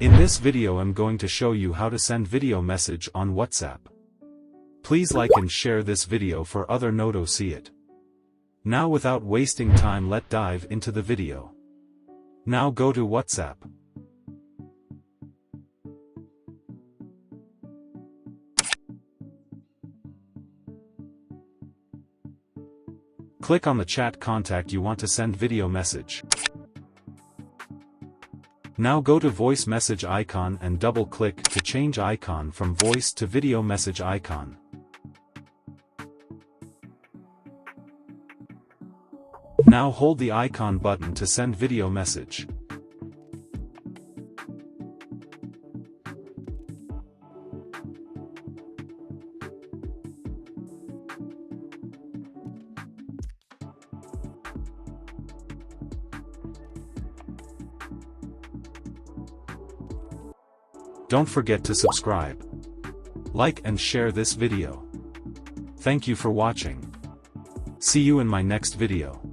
In this video I'm going to show you how to send video message on WhatsApp. Please like and share this video for other Noto see it. Now without wasting time, let's dive into the video. Now go to WhatsApp. Click on the chat contact you want to send video message. Now go to voice message icon and double click to change icon from voice to video message icon. Now hold the icon button to send video message. Don't forget to subscribe, like and share this video. Thank you for watching. See you in my next video.